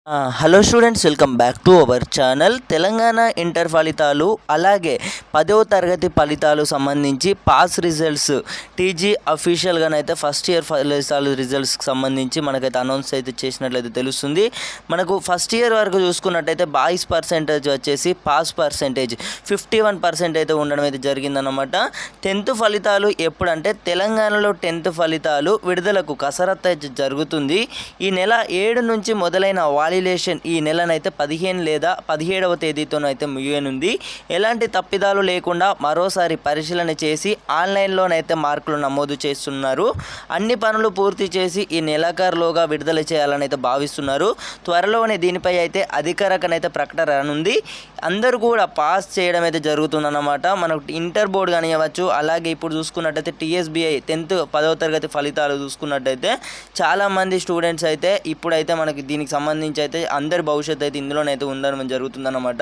Hello students, welcome back to our channel. Telangana inter ఫలితాలు అలాగే 10వ తరగతి ఫలితాలు సంబంధించి పాస్ రిజల్ట్స్ టీజీ అఫీషియల్గానైతే ఫస్ట్ ఇయర్ ఫలితాలు రిజల్ట్స్కి సంబంధించి మనకైతే అనౌన్స్ అయితే చేసినట్లయితే తెలుస్తుంది. మనకు ఫస్ట్ ఇయర్ వరకు చూసుకున్నట్టయితే బాయ్స్ పర్సెంటేజ్ వచ్చేసి పాస్ పర్సెంటేజ్ 51% అయితే ఉండడం అయితే జరిగిందన్నమాట. 10th ఫలితాలు ఎప్పుడంటే తెలంగాణలో 10th ఫలితాలు విడుదలకు కసరత్తు అయితే జరుగుతుంది. ఈ నెల 7 నుంచి మొదలైన వాలిడేషన్ ఈ నెలనైతే 15 లేదా 17వ తేదీతోనైతే ముగియనుంది. ఎలాంటి తప్పిదాలు లేకుండా మరోసారి పరిశీలన చేసి ఆన్లైన్లోనైతే మార్కులు నమోదు చేస్తున్నారు. అన్ని పనులు పూర్తి చేసి ఈ నెలాఖరులోగా విడుదల చేయాలని అయితే భావిస్తున్నారు. త్వరలోనే దీనిపై అయితే అధికారికనైతే ప్రకటన రానుంది. అందరూ కూడా పాస్ చేయడం అయితే జరుగుతుందన్నమాట. మనకు ఇంటర్ బోర్డు కానివ్వచ్చు, అలాగే ఇప్పుడు చూసుకున్నట్టయితే టీఎస్బీఐ 10వ తరగతి ఫలితాలు చూసుకున్నట్టయితే చాలామంది స్టూడెంట్స్ అయితే ఇప్పుడైతే మనకి దీనికి సంబంధించి అయితే అందరి భవిష్యత్తు అయితే ఇందులోనైతే ఉండడం జరుగుతుందన్నమాట.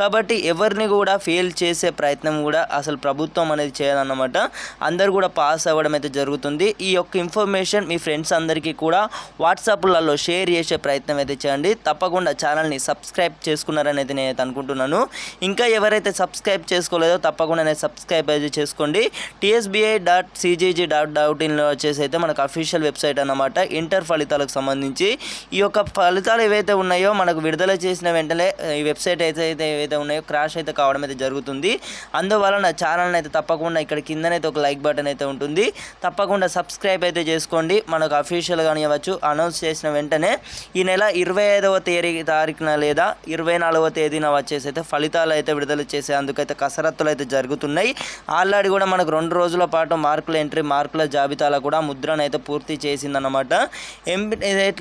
కాబట్టి ఎవరిని కూడా ఫెయిల్ చేసే ప్రయత్నం కూడా అసలు ప్రభుత్వం అనేది చేయదన్నమాట. అందరూ కూడా పాస్ అవ్వడం అయితే జరుగుతుంది. ఈ యొక్క ఇన్ఫర్మేషన్ మీ ఫ్రెండ్స్ అందరికీ కూడా వాట్సాప్లలో షేర్ చేసే ప్రయత్నం అయితే చేయండి. తప్పకుండా ఛానల్ని సబ్స్క్రైబ్ చేసుకున్నారని అయితే నేనైతే అనుకుంటున్నాను. ఇంకా ఎవరైతే సబ్స్క్రైబ్ చేసుకోలేదో తప్పకుండా నేను సబ్స్క్రైబ్ అయితే చేసుకోండి. tsbi.cgg.in వచ్చేసి అయితే మనకు అఫీషియల్ వెబ్సైట్ అన్నమాట. ఇంటర్ ఫలితాలకు సంబంధించి ఈ యొక్క ఫలితాలు ఏవైతే ఉన్నాయో మనకు విడుదల చేసిన వెంటనే ఈ వెబ్సైట్ అయితే ఏవైతే ఉన్నాయో క్రాష్ అయితే కావడం అయితే జరుగుతుంది. అందువలన ఛానల్ని అయితే తప్పకుండా ఇక్కడ కిందనైతే ఒక లైక్ బటన్ అయితే ఉంటుంది. తప్పకుండా సబ్స్క్రైబ్ అయితే చేసుకోండి. మనకు అఫీషియల్ కానివ్వచ్చు అనౌన్స్ చేసిన వెంటనే ఈ నెల 25వ తారీఖున లేదా 24వ తేదీన వచ్చేసి అయితే ఫలితాలు అయితే విడుదల చేసేందుకైతే కసరత్తులు అయితే జరుగుతున్నాయి. ఆల్రెడీ కూడా మనకు 2 రోజుల పాటు మార్కుల ఎంట్రీ మార్కుల జాబితాలో కూడా ముద్రణ అయితే పూర్తి చేసిందన్నమాట.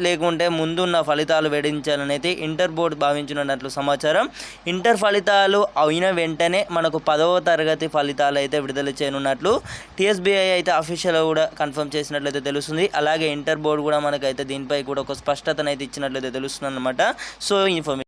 లేకుంటే ముందున్న ఫలితాలు వెడించాలని అయితే ఇంటర్ బోర్డు భావించినట్లు సమాచారం. ఇంటర్ ఫలితాలు అయిన వెంటనే మనకు 10వ తరగతి ఫలితాలు అయితే విడుదల చేయనున్నట్లు టీఎస్బీఐ అయితే అఫీషియల్ కూడా కన్ఫర్మ్ చేసినట్లయితే తెలుస్తుంది. అలాగే ఇంటర్ బోర్డు కూడా మనకైతే దీనిపై కూడా ఒక స్పష్టతను అయితే ఇచ్చినట్లయితే తెలుస్తుంది అన్నమాట. So information